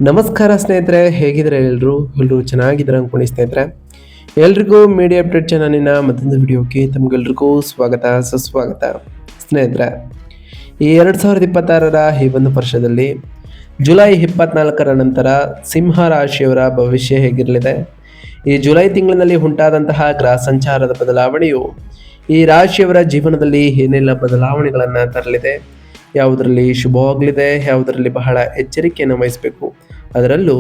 ನಮಸ್ಕಾರ ಸ್ನೇಹಿತರೆ, ಹೇಗಿದ್ರೆ ಎಲ್ಲರೂ ಚೆನ್ನಾಗಿದ್ದಾರೆ ಅನ್ಕೊಂಡು ಸ್ನೇಹಿತರೆ. ಎಲ್ರಿಗೂ ಮೀಡಿಯಾ ಅಪ್ಡೇಟ್ ಚಾನಲಿನ ಮತ್ತೊಂದು ವಿಡಿಯೋಕ್ಕೆ ತಮಗೆಲ್ರಿಗೂ ಸ್ವಾಗತ ಸುಸ್ವಾಗತ. ಸ್ನೇಹಿತರೆ, ಈ 2026ರ ಈ ಒಂದು ವರ್ಷದಲ್ಲಿ ಜುಲೈ 24ರ ನಂತರ ಸಿಂಹ ರಾಶಿಯವರ ಭವಿಷ್ಯ ಹೇಗಿರಲಿದೆ, ಈ ಜುಲೈ ತಿಂಗಳಿನಲ್ಲಿ ಉಂಟಾದಂತಹ ಗ್ರಹ ಸಂಚಾರದ ಬದಲಾವಣೆಯು ಈ ರಾಶಿಯವರ ಜೀವನದಲ್ಲಿ ಏನೆಲ್ಲ ಬದಲಾವಣೆಗಳನ್ನು ತರಲಿದೆ, ಯಾವುದರಲ್ಲಿ ಶುಭವಾಗಲಿದೆ, ಯಾವುದರಲ್ಲಿ ಬಹಳ ಎಚ್ಚರಿಕೆಯನ್ನು ವಹಿಸಬೇಕು, ಅದರಲ್ಲೂ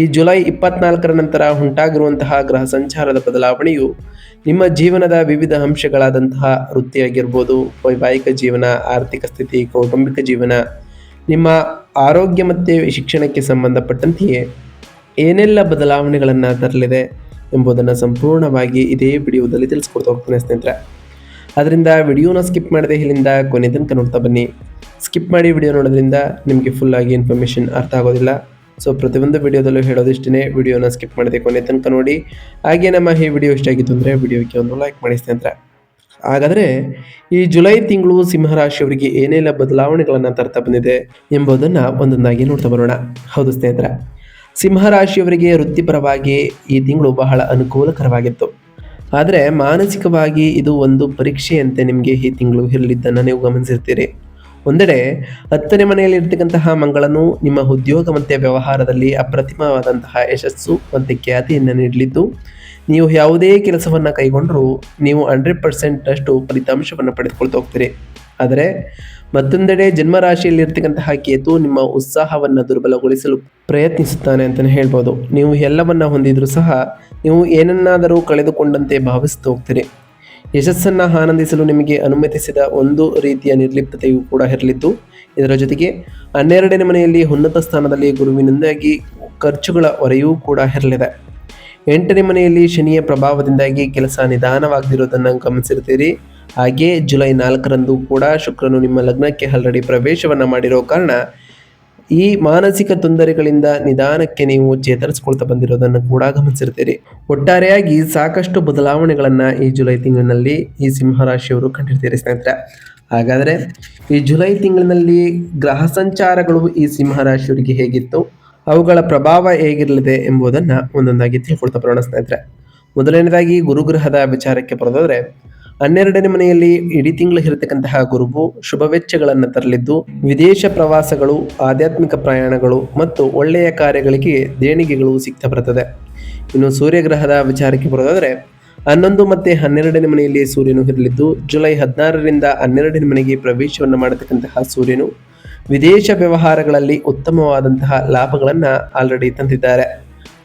ಈ ಜುಲೈ 24ರ ನಂತರ ಉಂಟಾಗಿರುವಂತಹ ಗ್ರಹ ಸಂಚಾರದ ಬದಲಾವಣೆಯು ನಿಮ್ಮ ಜೀವನದ ವಿವಿಧ ಅಂಶಗಳಾದಂತಹ ವೃತ್ತಿಯಾಗಿರ್ಬೋದು, ವೈವಾಹಿಕ ಜೀವನ, ಆರ್ಥಿಕ ಸ್ಥಿತಿ, ಕೌಟುಂಬಿಕ ಜೀವನ, ನಿಮ್ಮ ಆರೋಗ್ಯ ಮತ್ತು ಶಿಕ್ಷಣಕ್ಕೆ ಸಂಬಂಧಪಟ್ಟಂತೆಯೇ ಏನೆಲ್ಲ ಬದಲಾವಣೆಗಳನ್ನು ತರಲಿದೆ ಎಂಬುದನ್ನು ಸಂಪೂರ್ಣವಾಗಿ ಇದೇ ವಿಡಿಯೋದಲ್ಲಿ ತಿಳಿಸ್ಕೊಡ್ತಾ ಹೋಗ್ತೇನೆ ಸ್ನೇಹಿತರೆ. ಅದರಿಂದ ವಿಡಿಯೋನ ಸ್ಕಿಪ್ ಮಾಡದೆ ಇಲ್ಲಿಂದ ಕೊನೆ ತನಕ ನೋಡ್ತಾ ಬನ್ನಿ. ಸ್ಕಿಪ್ ಮಾಡಿ ವಿಡಿಯೋ ನೋಡೋದ್ರಿಂದ ನಿಮಗೆ ಫುಲ್ಲಾಗಿ ಇನ್ಫಾರ್ಮೇಷನ್ ಅರ್ಥ ಆಗೋದಿಲ್ಲ. ಸೊ ಪ್ರತಿಯೊಂದು ವಿಡಿಯೋದಲ್ಲೂ ಹೇಳೋದಿಷ್ಟೇ, ವಿಡಿಯೋನ ಸ್ಕಿಪ್ ಮಾಡದೆ ಕೊನೆ ತನಕ ನೋಡಿ. ಹಾಗೆ ನಮ್ಮ ಈ ವಿಡಿಯೋ ಇಷ್ಟ ಆಗಿತ್ತು ಅಂದರೆ ವಿಡಿಯೋಕ್ಕೆ ಒಂದು ಲೈಕ್ ಮಾಡಿ ಸ್ನೇಹಿತರೆ. ಹಾಗಾದರೆ ಈ ಜುಲೈ ತಿಂಗಳು ಸಿಂಹರಾಶಿಯವರಿಗೆ ಏನೆಲ್ಲ ಬದಲಾವಣೆಗಳನ್ನು ತರ್ತಾ ಬಂದಿದೆ ಎಂಬುದನ್ನು ಒಂದೊಂದಾಗಿ ನೋಡ್ತಾ ಬರೋಣ. ಹೌದು ಸ್ನೇಹಿತರೆ, ಸಿಂಹರಾಶಿಯವರಿಗೆ ವೃತ್ತಿಪರವಾಗಿ ಈ ತಿಂಗಳು ಬಹಳ ಅನುಕೂಲಕರವಾಗಿತ್ತು. ಆದರೆ ಮಾನಸಿಕವಾಗಿ ಇದು ಒಂದು ಪರೀಕ್ಷೆಯಂತೆ ನಿಮಗೆ ಈ ತಿಂಗಳು ಇರಲಿದ್ದನ್ನು ನೀವು ಗಮನಿಸಿರ್ತೀರಿ. ಒಂದೆಡೆ 10ನೇ ಮನೆಯಲ್ಲಿ ಇರ್ತಕ್ಕಂತಹ ಮಂಗಳನು ನಿಮ್ಮ ಉದ್ಯೋಗ ಮತ್ತು ವ್ಯವಹಾರದಲ್ಲಿ ಅಪ್ರತಿಮವಾದಂತಹ ಯಶಸ್ಸು ಮತ್ತು ಖ್ಯಾತಿಯನ್ನು ನೀಡಲಿದ್ದು, ನೀವು ಯಾವುದೇ ಕೆಲಸವನ್ನು ಕೈಗೊಂಡರೂ ನೀವು 100% ಫಲಿತಾಂಶವನ್ನು ಪಡೆದುಕೊಳ್ತಾ ಹೋಗ್ತೀರಿ. ಆದರೆ ಮತ್ತೊಂದೆಡೆ ಜನ್ಮರಾಶಿಯಲ್ಲಿರ್ತಕ್ಕಂತಹ ಕೇತು ನಿಮ್ಮ ಉತ್ಸಾಹವನ್ನು ದುರ್ಬಲಗೊಳಿಸಲು ಪ್ರಯತ್ನಿಸುತ್ತಾನೆ ಅಂತಲೇ ಹೇಳ್ಬೋದು. ನೀವು ಎಲ್ಲವನ್ನ ಹೊಂದಿದ್ರೂ ಸಹ ನೀವು ಏನನ್ನಾದರೂ ಕಳೆದುಕೊಂಡಂತೆ ಭಾವಿಸ್ತಾ ಹೋಗ್ತೀರಿ. ಯಶಸ್ಸನ್ನು ಆನಂದಿಸಲು ನಿಮಗೆ ಅನುಮತಿಸಿದ ಒಂದು ರೀತಿಯ ನಿರ್ಲಿಪ್ತತೆಯೂ ಕೂಡ ಇರಲಿದ್ದು, ಇದರ ಜೊತೆಗೆ 12ನೇ ಮನೆಯಲ್ಲಿ ಉನ್ನತ ಸ್ಥಾನದಲ್ಲಿ ಗುರುವಿನಿಂದಾಗಿ ಖರ್ಚುಗಳ ಹೊರೆಯೂ ಕೂಡ ಇರಲಿದೆ. 8ನೇ ಮನೆಯಲ್ಲಿ ಶನಿಯ ಪ್ರಭಾವದಿಂದಾಗಿ ಕೆಲಸ ನಿಧಾನವಾಗದಿರೋದನ್ನು ಗಮನಿಸಿರ್ತೀರಿ. ಹಾಗೆ ಜುಲೈ 4ರಂದು ಕೂಡ ಶುಕ್ರನು ನಿಮ್ಮ ಲಗ್ನಕ್ಕೆ ಆಲ್ರೆಡಿ ಪ್ರವೇಶವನ್ನು ಮಾಡಿರೋ ಕಾರಣ ಈ ಮಾನಸಿಕ ತೊಂದರೆಗಳಿಂದ ನಿಧಾನಕ್ಕೆ ನೀವು ಚೇತರಿಸಿಕೊಳ್ತಾ ಬಂದಿರೋದನ್ನು ಕೂಡ ಗಮನಿಸಿರ್ತೀರಿ. ಒಟ್ಟಾರೆಯಾಗಿ ಸಾಕಷ್ಟು ಬದಲಾವಣೆಗಳನ್ನು ಈ ಜುಲೈ ತಿಂಗಳಿನಲ್ಲಿ ಈ ಸಿಂಹರಾಶಿಯವರು ಕಂಡಿರ್ತೀರಿ ಸ್ನೇಹಿತರೆ. ಹಾಗಾದರೆ ಈ ಜುಲೈ ತಿಂಗಳಿನಲ್ಲಿ ಗ್ರಹ ಸಂಚಾರಗಳು ಈ ಸಿಂಹರಾಶಿಯವರಿಗೆ ಹೇಗಿತ್ತು, ಅವುಗಳ ಪ್ರಭಾವ ಹೇಗಿರಲಿದೆ ಎಂಬುದನ್ನು ಒಂದೊಂದಾಗಿ ತಿಳ್ಕೊಳ್ತಾ ಬರೋಣ ಸ್ನೇಹಿತರೆ. ಮೊದಲನೇದಾಗಿ ಗುರುಗ್ರಹದ ವಿಚಾರಕ್ಕೆ ಬರೋದಾದರೆ, 12ನೇ ಮನೆಯಲ್ಲಿ ಇಡೀ ತಿಂಗಳು ಇರತಕ್ಕಂತಹ ಗುರುವು ಶುಭ ವೆಚ್ಚಗಳನ್ನು ತರಲಿದ್ದು, ವಿದೇಶ ಪ್ರವಾಸಗಳು, ಆಧ್ಯಾತ್ಮಿಕ ಪ್ರಯಾಣಗಳು ಮತ್ತು ಒಳ್ಳೆಯ ಕಾರ್ಯಗಳಿಗೆ ದೇಣಿಗೆಗಳು ಸಿಗ್ತಾ ಬರ್ತದೆ. ಇನ್ನು ಸೂರ್ಯಗ್ರಹದ ವಿಚಾರಕ್ಕೆ ಬರೋದಾದರೆ, 11 ಮತ್ತು 12ನೇ ಮನೆಯಲ್ಲಿ ಸೂರ್ಯನು ಇರಲಿದ್ದು, ಜುಲೈ 16ರಿಂದ 12ನೇ ಮನೆಗೆ ಪ್ರವೇಶವನ್ನು ಮಾಡತಕ್ಕಂತಹ ಸೂರ್ಯನು ವಿದೇಶ ವ್ಯವಹಾರಗಳಲ್ಲಿ ಉತ್ತಮವಾದಂತಹ ಲಾಭಗಳನ್ನು ಆಲ್ರೆಡಿ ತಂದಿದ್ದಾರೆ.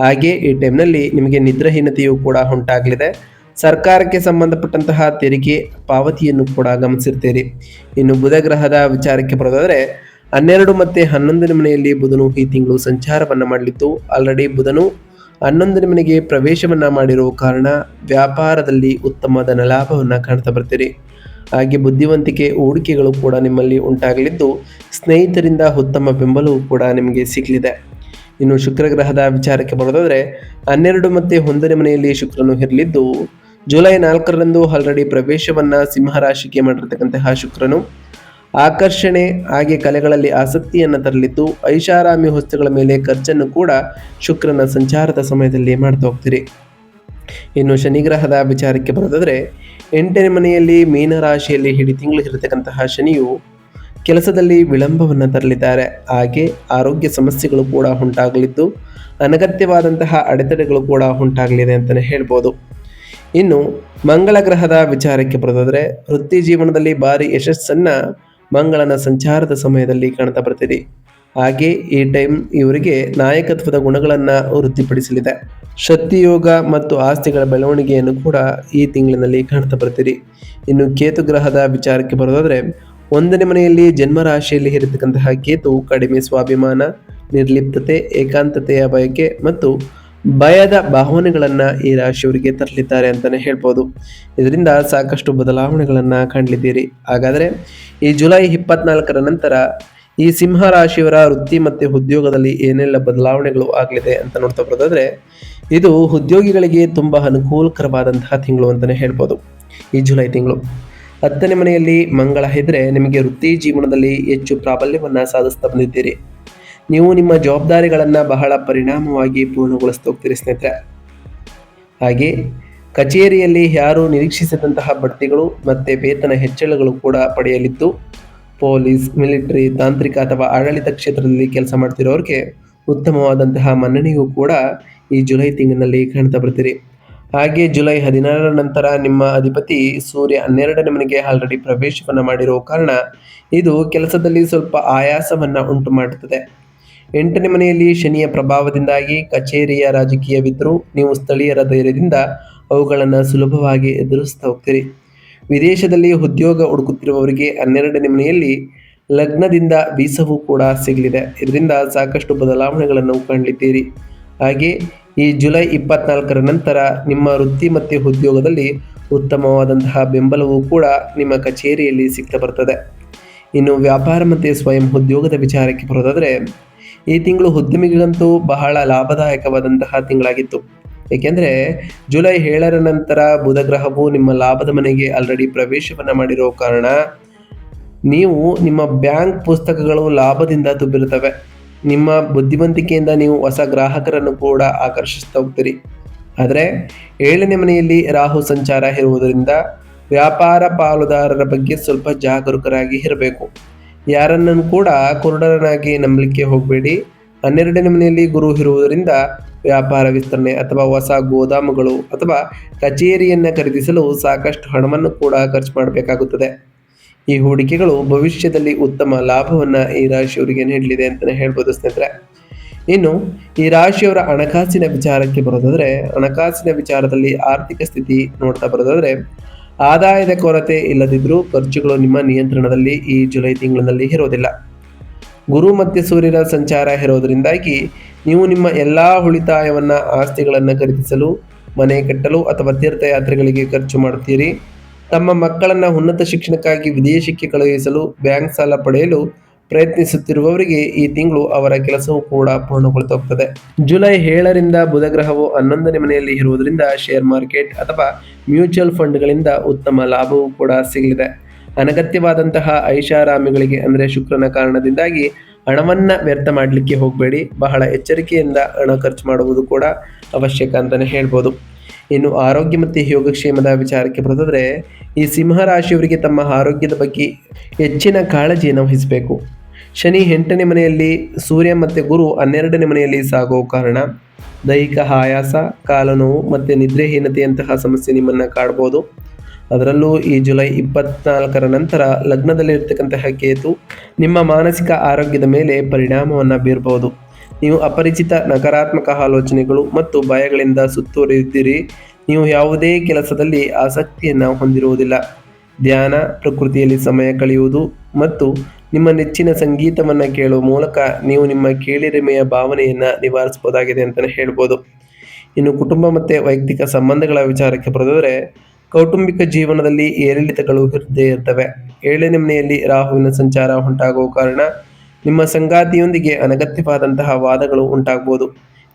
ಹಾಗೆ ಈ ಟೈಮ್ನಲ್ಲಿ ನಿಮಗೆ ನಿದ್ರಾಹೀನತೆಯೂ ಕೂಡ ಉಂಟಾಗಲಿದೆ. ಸರ್ಕಾರಕ್ಕೆ ಸಂಬಂಧಪಟ್ಟಂತಹ ತೆರಿಗೆ ಪಾವತಿಯನ್ನು ಕೂಡ ಗಮನಿಸಿರ್ತೀರಿ. ಇನ್ನು ಬುಧ ಗ್ರಹದ ವಿಚಾರಕ್ಕೆ ಬರೋದಾದರೆ, 12 ಮತ್ತು 11ನೇ ಮನೆಯಲ್ಲಿ ಬುಧನು ಈ ತಿಂಗಳು ಸಂಚಾರವನ್ನು ಮಾಡಲಿದ್ದು, ಆಲ್ರೆಡಿ ಬುಧನು 11ನೇ ಮನೆಗೆ ಪ್ರವೇಶವನ್ನು ಮಾಡಿರುವ ಕಾರಣ ವ್ಯಾಪಾರದಲ್ಲಿ ಉತ್ತಮ ಧನ ಲಾಭವನ್ನು ಕಾಣ್ತಾ ಬರ್ತೀರಿ. ಹಾಗೆ ಬುದ್ಧಿವಂತಿಕೆ ಹೂಡಿಕೆಗಳು ಕೂಡ ನಿಮ್ಮಲ್ಲಿ ಉಂಟಾಗಲಿದ್ದು, ಸ್ನೇಹಿತರಿಂದ ಉತ್ತಮ ಬೆಂಬಲವೂ ಕೂಡ ನಿಮಗೆ ಸಿಗಲಿದೆ. ಇನ್ನು ಶುಕ್ರ ಗ್ರಹದ ವಿಚಾರಕ್ಕೆ ಬರೋದಾದರೆ, 12 ಮತ್ತು 1ನೇ ಮನೆಯಲ್ಲಿ ಶುಕ್ರನು ಇರಲಿದ್ದು, ಜುಲೈ 4ರಂದು ಆಲ್ರೆಡಿ ಪ್ರವೇಶವನ್ನು ಸಿಂಹರಾಶಿಗೆ ಮಾಡಿರ್ತಕ್ಕಂತಹ ಶುಕ್ರನು ಆಕರ್ಷಣೆ ಹಾಗೆ ಕಲೆಗಳಲ್ಲಿ ಆಸಕ್ತಿಯನ್ನು ತರಲಿದ್ದು, ಐಷಾರಾಮಿ ವಸ್ತುಗಳ ಮೇಲೆ ಖರ್ಚನ್ನು ಕೂಡ ಶುಕ್ರನ ಸಂಚಾರದ ಸಮಯದಲ್ಲಿ ಮಾಡ್ತಾ ಹೋಗ್ತೀರಿ. ಇನ್ನು ಶನಿಗ್ರಹದ ವಿಚಾರಕ್ಕೆ ಬರೋದಾದರೆ, 8ನೇ ಮನೆಯಲ್ಲಿ ಮೀನರಾಶಿಯಲ್ಲಿ ಇಡೀ ತಿಂಗಳು ಇರತಕ್ಕಂತಹ ಶನಿಯು ಕೆಲಸದಲ್ಲಿ ವಿಳಂಬವನ್ನು ತರಲಿದ್ದಾರೆ. ಹಾಗೆ ಆರೋಗ್ಯ ಸಮಸ್ಯೆಗಳು ಕೂಡ ಉಂಟಾಗಲಿದ್ದು, ಅನಗತ್ಯವಾದಂತಹ ಅಡೆತಡೆಗಳು ಕೂಡ ಉಂಟಾಗಲಿದೆ ಅಂತಲೇ ಹೇಳ್ಬೋದು. ಇನ್ನು ಮಂಗಳ ಗ್ರಹದ ವಿಚಾರಕ್ಕೆ ಬರೋದಾದರೆ, ವೃತ್ತಿ ಜೀವನದಲ್ಲಿ ಭಾರಿ ಯಶಸ್ಸನ್ನು ಮಂಗಳನ ಸಂಚಾರದ ಸಮಯದಲ್ಲಿ ಕಾಣ್ತಾ ಬರ್ತೀರಿ. ಹಾಗೆ ಈ ಟೈಮ್ ಇವರಿಗೆ ನಾಯಕತ್ವದ ಗುಣಗಳನ್ನು ವೃದ್ಧಿಪಡಿಸಲಿದೆ. ಶಕ್ತಿಯೋಗ ಮತ್ತು ಆಸ್ತಿಗಳ ಬೆಳವಣಿಗೆಯನ್ನು ಕೂಡ ಈ ತಿಂಗಳಿನಲ್ಲಿ ಕಾಣ್ತಾ ಬರ್ತೀರಿ. ಇನ್ನು ಕೇತು ಗ್ರಹದ ವಿಚಾರಕ್ಕೆ ಬರೋದಾದರೆ, 1ನೇ ಮನೆಯಲ್ಲಿ ಜನ್ಮರಾಶಿಯಲ್ಲಿ ಇರತಕ್ಕಂತಹ ಕೇತು ಕಡಿಮೆ ಸ್ವಾಭಿಮಾನ, ನಿರ್ಲಿಪ್ತತೆ, ಏಕಾಂತತೆಯ ಬಯಕೆ ಮತ್ತು ಭಯದ ಭಾವನೆಗಳನ್ನು ಈ ರಾಶಿಯವರಿಗೆ ತರಲಿದ್ದಾರೆ ಅಂತಲೇ ಹೇಳ್ಬೋದು. ಇದರಿಂದ ಸಾಕಷ್ಟು ಬದಲಾವಣೆಗಳನ್ನು ಕಾಣಲಿದ್ದೀರಿ. ಹಾಗಾದರೆ ಈ ಜುಲೈ 24ರ ನಂತರ ಈ ಸಿಂಹ ರಾಶಿಯವರ ವೃತ್ತಿ ಮತ್ತು ಉದ್ಯೋಗದಲ್ಲಿ ಏನೆಲ್ಲ ಬದಲಾವಣೆಗಳು ಆಗಲಿದೆ ಅಂತ ನೋಡ್ತಾ ಬರೋದಾದರೆ, ಇದು ಉದ್ಯೋಗಿಗಳಿಗೆ ತುಂಬ ಅನುಕೂಲಕರವಾದಂತಹ ತಿಂಗಳು ಅಂತಲೇ ಹೇಳ್ಬೋದು. ಈ ಜುಲೈ ತಿಂಗಳು 10ನೇ ಮನೆಯಲ್ಲಿ ಮಂಗಳ ಇದ್ದರೆ ನಿಮಗೆ ವೃತ್ತಿ ಜೀವನದಲ್ಲಿ ಹೆಚ್ಚು ಪ್ರಾಬಲ್ಯವನ್ನು ಸಾಧಿಸ್ತಾ ಬಂದಿದ್ದೀರಿ. ನೀವು ನಿಮ್ಮ ಜವಾಬ್ದಾರಿಗಳನ್ನು ಬಹಳ ಪರಿಣಾಮವಾಗಿ ಪೂರ್ಣಗೊಳಿಸ್ತಾ ಹೋಗ್ತೀರಿ ಸ್ನೇಹಿತರೆ. ಹಾಗೆ ಕಚೇರಿಯಲ್ಲಿ ಯಾರು ನಿರೀಕ್ಷಿಸಿದಂತಹ ಬಡ್ತಿಗಳು ಮತ್ತು ವೇತನ ಹೆಚ್ಚಳಗಳು ಕೂಡ ಪಡೆಯಲಿದ್ದು, ಪೊಲೀಸ್, ಮಿಲಿಟರಿ, ತಾಂತ್ರಿಕ ಅಥವಾ ಆಡಳಿತ ಕ್ಷೇತ್ರದಲ್ಲಿ ಕೆಲಸ ಮಾಡ್ತಿರೋರಿಗೆ ಉತ್ತಮವಾದಂತಹ ಮನ್ನಣೆಯೂ ಕೂಡ ಈ ಜುಲೈ ತಿಂಗಳಿನಲ್ಲಿ ಕಾಣ್ತಾ ಬರ್ತೀರಿ. ಹಾಗೆ ಜುಲೈ 16ರ ನಂತರ ನಿಮ್ಮ ಅಧಿಪತಿ ಸೂರ್ಯ 12ನೇ ಮನೆಗೆ ಆಲ್ರೆಡಿ ಪ್ರವೇಶವನ್ನು ಮಾಡಿರೋ ಕಾರಣ ಇದು ಕೆಲಸದಲ್ಲಿ ಸ್ವಲ್ಪ ಆಯಾಸವನ್ನು ಉಂಟು ಮಾಡುತ್ತದೆ. 8ನೇ ಮನೆಯಲ್ಲಿ ಶನಿಯ ಪ್ರಭಾವದಿಂದಾಗಿ ಕಚೇರಿಯ ರಾಜಕೀಯವಿದ್ದರೂ ನೀವು ಸ್ಥಳೀಯರ ಧೈರ್ಯದಿಂದ ಅವುಗಳನ್ನು ಸುಲಭವಾಗಿ ಎದುರಿಸ್ತಾ ಹೋಗ್ತೀರಿ. ವಿದೇಶದಲ್ಲಿ ಉದ್ಯೋಗ ಹುಡುಕುತ್ತಿರುವವರಿಗೆ 12ನೇ ಮನೆಯಲ್ಲಿ ಲಗ್ನದಿಂದ ವೀಸವೂ ಕೂಡ ಸಿಗಲಿದೆ. ಇದರಿಂದ ಸಾಕಷ್ಟು ಬದಲಾವಣೆಗಳನ್ನು ಕಾಣಲಿದ್ದೀರಿ. ಹಾಗೆ ಈ ಜುಲೈ 24ರ ನಂತರ ನಿಮ್ಮ ವೃತ್ತಿ ಮತ್ತು ಉದ್ಯೋಗದಲ್ಲಿ ಉತ್ತಮವಾದಂತಹ ಬೆಂಬಲವೂ ಕೂಡ ನಿಮ್ಮ ಕಚೇರಿಯಲ್ಲಿ ಸಿಗ್ತಾ ಬರ್ತದೆ. ಇನ್ನು ವ್ಯಾಪಾರ ಮತ್ತು ಸ್ವಯಂ ಉದ್ಯೋಗದ ವಿಚಾರಕ್ಕೆ ಬರೋದಾದರೆ, ಈ ತಿಂಗಳು ಉದ್ಯಮಿಗಳಿಗಂತೂ ಬಹಳ ಲಾಭದಾಯಕವಾದಂತಹ ತಿಂಗಳಾಗಿತ್ತು. ಏಕೆಂದರೆ ಜುಲೈ 7ರ ನಂತರ ಬುಧ ಗ್ರಹವು ನಿಮ್ಮ ಲಾಭದ ಮನೆಗೆ ಆಲ್ರೆಡಿ ಪ್ರವೇಶವನ್ನು ಮಾಡಿರೋ ಕಾರಣ ನೀವು ನಿಮ್ಮ ಬ್ಯಾಂಕ್ ಪುಸ್ತಕಗಳು ಲಾಭದಿಂದ ತುಂಬಿರುತ್ತವೆ. ನಿಮ್ಮ ಬುದ್ಧಿವಂತಿಕೆಯಿಂದ ನೀವು ಹೊಸ ಗ್ರಾಹಕರನ್ನು ಕೂಡ ಆಕರ್ಷಿಸ್ತಾ ಹೋಗ್ತೀರಿ. ಆದರೆ 7ನೇ ಮನೆಯಲ್ಲಿ ರಾಹು ಸಂಚಾರ ಇರುವುದರಿಂದ ವ್ಯಾಪಾರ ಪಾಲುದಾರರ ಬಗ್ಗೆ ಸ್ವಲ್ಪ ಜಾಗರೂಕರಾಗಿ ಇರಬೇಕು. ಯಾರನ್ನು ಕೂಡ ಕುರುಡರನಾಗಿ ನಂಬಲಿಕ್ಕೆ ಹೋಗಬೇಡಿ. 12ನೇ ಮನೆಯಲ್ಲಿ ಗುರು ಇರುವುದರಿಂದ ವ್ಯಾಪಾರ ವಿಸ್ತರಣೆ ಅಥವಾ ಹೊಸ ಗೋದಾಮುಗಳು ಅಥವಾ ಕಚೇರಿಯನ್ನು ಖರೀದಿಸಲು ಸಾಕಷ್ಟು ಹಣವನ್ನು ಕೂಡ ಖರ್ಚು ಮಾಡಬೇಕಾಗುತ್ತದೆ. ಈ ಹೂಡಿಕೆಗಳು ಭವಿಷ್ಯದಲ್ಲಿ ಉತ್ತಮ ಲಾಭವನ್ನು ಈ ರಾಶಿಯವರಿಗೆ ನೀಡಲಿದೆ ಅಂತಲೇ ಹೇಳ್ಬೋದು ಸ್ನೇಹಿತರೆ. ಇನ್ನು ಈ ರಾಶಿಯವರ ಹಣಕಾಸಿನ ವಿಚಾರಕ್ಕೆ ಬರೋದಾದರೆ, ಹಣಕಾಸಿನ ವಿಚಾರದಲ್ಲಿ ಆರ್ಥಿಕ ಸ್ಥಿತಿ ನೋಡ್ತಾ ಬರೋದಾದರೆ, ಆದಾಯದ ಕೊರತೆ ಇಲ್ಲದಿದ್ದರೂ ಖರ್ಚುಗಳು ನಿಮ್ಮ ನಿಯಂತ್ರಣದಲ್ಲಿ ಈ ಜುಲೈ ತಿಂಗಳಿನಲ್ಲಿ ಇರೋದಿಲ್ಲ. ಗುರು ಮತ್ತು ಸೂರ್ಯರ ಸಂಚಾರ ಇರೋದರಿಂದಾಗಿ ನೀವು ನಿಮ್ಮ ಎಲ್ಲ ಉಳಿತಾಯವನ್ನು ಆಸ್ತಿಗಳನ್ನು ಖರೀದಿಸಲು, ಮನೆ ಕಟ್ಟಲು ಅಥವಾ ತೀರ್ಥಯಾತ್ರೆಗಳಿಗೆ ಖರ್ಚು ಮಾಡುತ್ತೀರಿ. ತಮ್ಮ ಮಕ್ಕಳನ್ನು ಉನ್ನತ ಶಿಕ್ಷಣಕ್ಕಾಗಿ ವಿದೇಶಕ್ಕೆ ಕಳುಹಿಸಲು ಬ್ಯಾಂಕ್ ಸಾಲ ಪಡೆಯಲು ಪ್ರಯತ್ನಿಸುತ್ತಿರುವವರಿಗೆ ಈ ತಿಂಗಳು ಅವರ ಕೆಲಸವೂ ಕೂಡ ಪೂರ್ಣಗೊಳ್ತಾ ಹೋಗ್ತದೆ. ಜುಲೈ 7ರಿಂದ ಬುಧ ಗ್ರಹವು 11ನೇ ಮನೆಯಲ್ಲಿ ಇರುವುದರಿಂದ ಶೇರ್ ಮಾರ್ಕೆಟ್ ಅಥವಾ ಮ್ಯೂಚುವಲ್ ಫಂಡ್ಗಳಿಂದ ಉತ್ತಮ ಲಾಭವೂ ಕೂಡ ಸಿಗಲಿದೆ. ಅನಗತ್ಯವಾದಂತಹ ಐಷಾರಾಮಿಗಳಿಗೆ ಅಂದರೆ ಶುಕ್ರನ ಕಾರಣದಿಂದಾಗಿ ಹಣವನ್ನು ವ್ಯರ್ಥ ಮಾಡಲಿಕ್ಕೆ ಹೋಗಬೇಡಿ. ಬಹಳ ಎಚ್ಚರಿಕೆಯಿಂದ ಹಣ ಖರ್ಚು ಮಾಡುವುದು ಕೂಡ ಅವಶ್ಯಕ ಅಂತಲೇ ಹೇಳ್ಬೋದು. ಇನ್ನು ಆರೋಗ್ಯ ಮತ್ತು ಯೋಗಕ್ಷೇಮದ ವಿಚಾರಕ್ಕೆ ಬರೋದಾದರೆ, ಈ ಸಿಂಹರಾಶಿಯವರಿಗೆ ತಮ್ಮ ಆರೋಗ್ಯದ ಬಗ್ಗೆ ಹೆಚ್ಚಿನ ಕಾಳಜಿಯನ್ನು ವಹಿಸಬೇಕು. ಶನಿ 8ನೇ ಮನೆಯಲ್ಲಿ, ಸೂರ್ಯ ಮತ್ತು ಗುರು 12ನೇ ಮನೆಯಲ್ಲಿ ಸಾಗುವ ಕಾರಣ ದೈಹಿಕ ಆಯಾಸ, ಕಾಲುನೋವು ಮತ್ತು ನಿದ್ರೆಹೀನತೆಯಂತಹ ಸಮಸ್ಯೆ ನಿಮ್ಮನ್ನು ಕಾಡ್ಬೋದು. ಅದರಲ್ಲೂ ಈ ಜುಲೈ 24ರ ನಂತರ ಲಗ್ನದಲ್ಲಿರ್ತಕ್ಕಂತಹ ಕೇತು ನಿಮ್ಮ ಮಾನಸಿಕ ಆರೋಗ್ಯದ ಮೇಲೆ ಪರಿಣಾಮವನ್ನು ಬೀರಬಹುದು. ನೀವು ಅಪರಿಚಿತ ನಕಾರಾತ್ಮಕ ಆಲೋಚನೆಗಳು ಮತ್ತು ಭಯಗಳಿಂದ ಸುತ್ತುವರಿಯುತ್ತೀರಿ. ನೀವು ಯಾವುದೇ ಕೆಲಸದಲ್ಲಿ ಆಸಕ್ತಿಯನ್ನು ಹೊಂದಿರುವುದಿಲ್ಲ. ಧ್ಯಾನ, ಪ್ರಕೃತಿಯಲ್ಲಿ ಸಮಯ ಕಳೆಯುವುದು ಮತ್ತು ನಿಮ್ಮ ನೆಚ್ಚಿನ ಸಂಗೀತವನ್ನು ಕೇಳುವ ಮೂಲಕ ನೀವು ನಿಮ್ಮ ಕೀಳರಿಮೆಯ ಭಾವನೆಯನ್ನು ನಿವಾರಿಸಬಹುದಾಗಿದೆ ಅಂತಲೇ ಹೇಳ್ಬೋದು. ಇನ್ನು ಕುಟುಂಬ ಮತ್ತು ವೈಯಕ್ತಿಕ ಸಂಬಂಧಗಳ ವಿಚಾರಕ್ಕೆ ಬರೋದಾದರೆ, ಕೌಟುಂಬಿಕ ಜೀವನದಲ್ಲಿ ಏರಿಳಿತಗಳು ಇದ್ದೇ ಇರ್ತವೆ. 7ನೇ ಮನೆಯಲ್ಲಿ ರಾಹುವಿನ ಸಂಚಾರ ಉಂಟಾಗುವ ಕಾರಣ ನಿಮ್ಮ ಸಂಗಾತಿಯೊಂದಿಗೆ ಅನಗತ್ಯವಾದಂತಹ ವಾದಗಳು ಉಂಟಾಗಬಹುದು.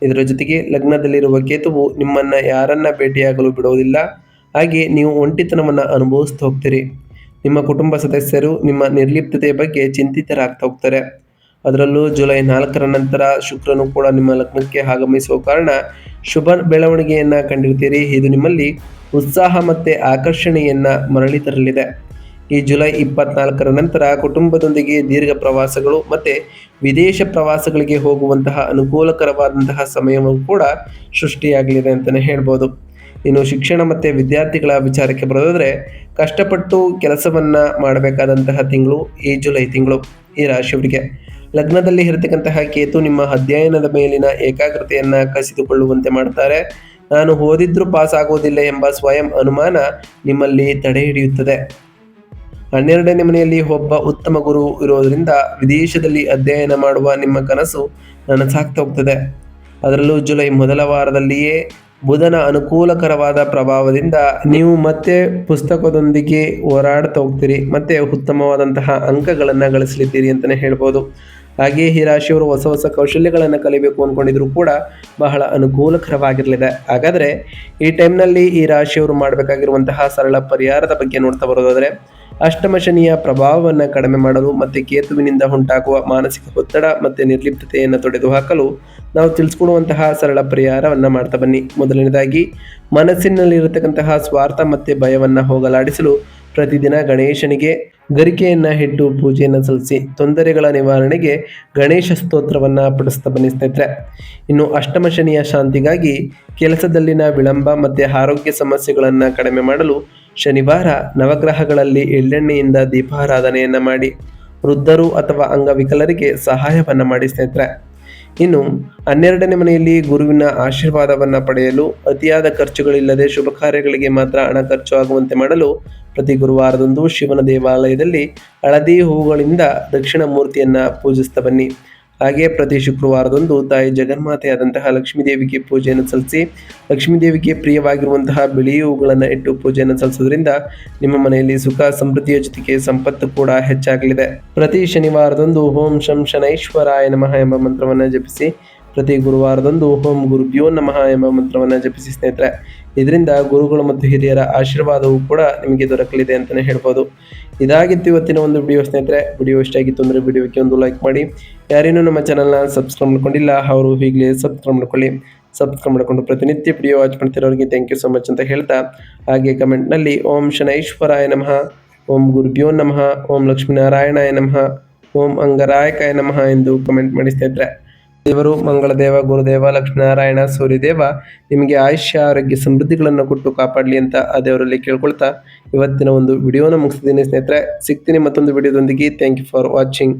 ಇದರ ಜೊತೆಗೆ ಲಗ್ನದಲ್ಲಿರುವ ಕೇತುವು ನಿಮ್ಮನ್ನು ಯಾರನ್ನ ಭೇಟಿಯಾಗಲು ಬಿಡುವುದಿಲ್ಲ. ಹಾಗೆ ನೀವು ಒಂಟಿತನವನ್ನು ಅನುಭವಿಸ್ತಾ ಹೋಗ್ತೀರಿ. ನಿಮ್ಮ ಕುಟುಂಬ ಸದಸ್ಯರು ನಿಮ್ಮ ನಿರ್ಲಿಪ್ತತೆಯ ಬಗ್ಗೆ ಚಿಂತಿತರಾಗ್ತಾ ಹೋಗ್ತಾರೆ. ಅದರಲ್ಲೂ ಜುಲೈ 4ರ ನಂತರ ಶುಕ್ರನು ಕೂಡ ನಿಮ್ಮ ಲಗ್ನಕ್ಕೆ ಆಗಮಿಸುವ ಕಾರಣ ಶುಭ ಬೆಳವಣಿಗೆಯನ್ನು ಕಂಡಿರ್ತೀರಿ. ಇದು ನಿಮ್ಮಲ್ಲಿ ಉತ್ಸಾಹ ಮತ್ತು ಆಕರ್ಷಣೆಯನ್ನು ಮರಳಿ ತರಲಿದೆ. ಈ ಜುಲೈ 24ರ ನಂತರ ಕುಟುಂಬದೊಂದಿಗೆ ದೀರ್ಘ ಪ್ರವಾಸಗಳು ಮತ್ತು ವಿದೇಶ ಪ್ರವಾಸಗಳಿಗೆ ಹೋಗುವಂತಹ ಅನುಕೂಲಕರವಾದಂತಹ ಸಮಯವೂ ಕೂಡ ಸೃಷ್ಟಿಯಾಗಲಿದೆ ಅಂತಲೇ ಹೇಳ್ಬೋದು. ಇನ್ನು ಶಿಕ್ಷಣ ಮತ್ತು ವಿದ್ಯಾರ್ಥಿಗಳ ವಿಚಾರಕ್ಕೆ ಬರೋದಾದರೆ, ಕಷ್ಟಪಟ್ಟು ಕೆಲಸವನ್ನು ಮಾಡಬೇಕಾದಂತಹ ತಿಂಗಳು ಈ ಜುಲೈ ತಿಂಗಳು ಈ ರಾಶಿಯವರಿಗೆ. ಲಗ್ನದಲ್ಲಿ ಇರತಕ್ಕಂತಹ ಕೇತು ನಿಮ್ಮ ಅಧ್ಯಯನದ ಮೇಲಿನ ಏಕಾಗ್ರತೆಯನ್ನು ಕಸಿದುಕೊಳ್ಳುವಂತೆ ಮಾಡ್ತಾರೆ. ನಾನು ಓದಿದ್ರೂ ಪಾಸ್ ಆಗೋದಿಲ್ಲ ಎಂಬ ಸ್ವಯಂ ಅನುಮಾನ ನಿಮ್ಮಲ್ಲಿ ತಡೆ ಹಿಡಿಯುತ್ತದೆ. 12ನೇ ಮನೆಯಲ್ಲಿ ಒಬ್ಬ ಉತ್ತಮ ಗುರು ಇರೋದರಿಂದ ವಿದೇಶದಲ್ಲಿ ಅಧ್ಯಯನ ಮಾಡುವ ನಿಮ್ಮ ಕನಸು ನನಸಾಗ್ತಾ ಹೋಗ್ತದೆ. ಅದರಲ್ಲೂ ಜುಲೈ ಮೊದಲ ವಾರದಲ್ಲಿಯೇ ಬುಧನ ಅನುಕೂಲಕರವಾದ ಪ್ರಭಾವದಿಂದ ನೀವು ಮತ್ತೆ ಪುಸ್ತಕದೊಂದಿಗೆ ಹೋರಾಡ್ತಾ ಹೋಗ್ತೀರಿ ಮತ್ತು ಉತ್ತಮವಾದಂತಹ ಅಂಕಗಳನ್ನು ಗಳಿಸಲಿದ್ದೀರಿ ಅಂತಲೇ ಹೇಳ್ಬೋದು. ಹಾಗೆಯೇ ಈ ರಾಶಿಯವರು ಹೊಸ ಹೊಸ ಕೌಶಲ್ಯಗಳನ್ನು ಕಲಿಬೇಕು ಅಂದ್ಕೊಂಡಿದ್ರು ಕೂಡ ಬಹಳ ಅನುಕೂಲಕರವಾಗಿರಲಿದೆ. ಹಾಗಾದರೆ ಈ ಟೈಮ್ನಲ್ಲಿ ಈ ರಾಶಿಯವರು ಮಾಡಬೇಕಾಗಿರುವಂತಹ ಸರಳ ಪರಿಹಾರದ ಬಗ್ಗೆ ನೋಡ್ತಾ ಬರೋದಾದರೆ, ಅಷ್ಟಮ ಶನಿಯ ಪ್ರಭಾವವನ್ನು ಕಡಿಮೆ ಮಾಡಲು ಮತ್ತು ಕೇತುವಿನಿಂದ ಉಂಟಾಗುವ ಮಾನಸಿಕ ಒತ್ತಡ ಮತ್ತು ನಿರ್ಲಿಪ್ತತೆಯನ್ನು ತೊಡೆದುಹಾಕಲು ನಾವು ತಿಳಿಸ್ಕೊಡುವಂತಹ ಸರಳ ಪರಿಹಾರವನ್ನು ಮಾಡ್ತಾ ಬನ್ನಿ. ಮೊದಲನೇದಾಗಿ, ಮನಸ್ಸಿನಲ್ಲಿರತಕ್ಕಂತಹ ಸ್ವಾರ್ಥ ಮತ್ತು ಭಯವನ್ನು ಹೋಗಲಾಡಿಸಲು ಪ್ರತಿದಿನ ಗಣೇಶನಿಗೆ ಗರಿಕೆಯನ್ನು ಇಟ್ಟು ಪೂಜೆಯನ್ನು ಸಲ್ಲಿಸಿ ತೊಂದರೆಗಳ ನಿವಾರಣೆಗೆ ಗಣೇಶ ಸ್ತೋತ್ರವನ್ನು ಪಠಿಸ್ತಾ ಬನ್ನಿ ಸ್ನೇಹಿತರೆ. ಇನ್ನು ಅಷ್ಟಮ ಶನಿಯ ಶಾಂತಿಗಾಗಿ ಕೆಲಸದಲ್ಲಿನ ವಿಳಂಬ ಮತ್ತು ಆರೋಗ್ಯ ಸಮಸ್ಯೆಗಳನ್ನು ಕಡಿಮೆ ಮಾಡಲು ಶನಿವಾರ ನವಗ್ರಹಗಳಲ್ಲಿ ಎಳ್ಳೆಣ್ಣೆಯಿಂದ ದೀಪಾರಾಧನೆಯನ್ನು ಮಾಡಿ ವೃದ್ಧರು ಅಥವಾ ಅಂಗವಿಕಲರಿಗೆ ಸಹಾಯವನ್ನು ಮಾಡಿ ಸ್ನೇಹಿತರೆ. ಇನ್ನು 12ನೇ ಮನೆಯಲ್ಲಿ ಗುರುವಿನ ಆಶೀರ್ವಾದವನ್ನು ಪಡೆಯಲು ಅತಿಯಾದ ಖರ್ಚುಗಳಿಲ್ಲದೆ ಶುಭ ಕಾರ್ಯಗಳಿಗೆ ಮಾತ್ರ ಹಣ ಖರ್ಚು ಆಗುವಂತೆ ಮಾಡಲು ಪ್ರತಿ ಗುರುವಾರದಂದು ಶಿವನ ದೇವಾಲಯದಲ್ಲಿ ಹಳದಿ ಹೂವುಗಳಿಂದ ದಕ್ಷಿಣ ಮೂರ್ತಿಯನ್ನು ಪೂಜಿಸ್ತಾ ಬನ್ನಿ. ಹಾಗೆ ಪ್ರತಿ ಶುಕ್ರವಾರದಂದು ತಾಯಿ ಜಗನ್ಮಾತೆಯಾದಂತಹ ಲಕ್ಷ್ಮೀದೇವಿಗೆ ಪೂಜೆಯನ್ನು ಸಲ್ಲಿಸಿ ಲಕ್ಷ್ಮೀದೇವಿಗೆ ಪ್ರಿಯವಾಗಿರುವಂತಹ ಬಿಳಿ ಹೂವುಗಳನ್ನು ಇಟ್ಟು ಪೂಜೆಯನ್ನು ಸಲ್ಲಿಸೋದ್ರಿಂದ ನಿಮ್ಮ ಮನೆಯಲ್ಲಿ ಸುಖ ಸಮೃದ್ಧಿಯ ಜೊತೆಗೆ ಸಂಪತ್ತು ಕೂಡ ಹೆಚ್ಚಾಗಲಿದೆ. ಪ್ರತಿ ಶನಿವಾರದಂದು ಓಂ ಶಂ ಶನೈಶ್ವರಾಯ ನಮಃ ಎಂಬ ಮಂತ್ರವನ್ನು ಜಪಿಸಿ ಪ್ರತಿ ಗುರುವಾರದಂದು ಓಂ ಗುರುಭ್ಯೋ ನಮಃ ಎಂಬ ಮಂತ್ರವನ್ನು ಜಪಿಸಿ ಸ್ನೇಹಿತರೆ. ಇದರಿಂದ ಗುರುಗಳು ಮತ್ತು ಹಿರಿಯರ ಆಶೀರ್ವಾದವೂ ಕೂಡ ನಿಮಗೆ ದೊರಕಲಿದೆ ಅಂತಲೇ ಹೇಳ್ಬೋದು. ಇದಾಗಿತ್ತು ಇವತ್ತಿನ ಒಂದು ವಿಡಿಯೋ ಸ್ನೇಹಿತರೆ. ವಿಡಿಯೋ ಇಷ್ಟ ಆಗಿತ್ತು ಅಂದರೆ ವಿಡಿಯೋಕ್ಕೆ ಒಂದು ಲೈಕ್ ಮಾಡಿ. ಯಾರೇನೂ ನಮ್ಮ ಚಾನಲ್ನ ಸಬ್ಸ್ಕ್ರೈಬ್ ಮಾಡ್ಕೊಂಡಿಲ್ಲ ಅವರು ಈಗಲೇ ಸಬ್ಸ್ಕ್ರೈಬ್ ಮಾಡ್ಕೊಳ್ಳಿ. ಸಬ್ಸ್ಕ್ರೈಬ್ ಮಾಡಿಕೊಂಡು ಪ್ರತಿನಿತ್ಯ ವಿಡಿಯೋ ವಾಚ್ ಮಾಡ್ತಿರೋರಿಗೆ ಥ್ಯಾಂಕ್ ಯು ಸೊ ಮಚ್ ಅಂತ ಹೇಳ್ತಾ, ಹಾಗೆ ಕಮೆಂಟ್ನಲ್ಲಿ ಓಂ ಶನೈಶ್ವರಾಯ ನಮಃ, ಓಂ ಗುರುಭ್ಯೋ ನಮಃ, ಓಂ ಲಕ್ಷ್ಮೀನಾರಾಯಣಾಯ ನಮಃ, ಓಂ ಅಂಗರಾಯಕಾಯ ನಮಃ ಎಂದು ಕಮೆಂಟ್ ಮಾಡಿ ಸ್ನೇಹಿತರೆ. ದೇವರು ಮಂಗಳದೇವ ಗುರುದೇವ ಲಕ್ಷ್ಮೀನಾರಾಯಣ ಸೂರ್ಯದೇವ ನಿಮಗೆ ಆಯುಷ್ಯ ಆರೋಗ್ಯ ಸಮೃದ್ಧಿಗಳನ್ನು ಕೊಟ್ಟು ಕಾಪಾಡಲಿ ಅಂತ ಆ ದೇವರಲ್ಲಿ ಕೇಳ್ಕೊಳ್ತಾ ಇವತ್ತಿನ ಒಂದು ವಿಡಿಯೋನ ಮುಗಿಸ್ತಿದ್ದೀನಿ ಸ್ನೇಹಿತರೆ. ಸಿಗ್ತೀನಿ ಮತ್ತೊಂದು ವಿಡಿಯೋದೊಂದಿಗೆ. Thank you for watching.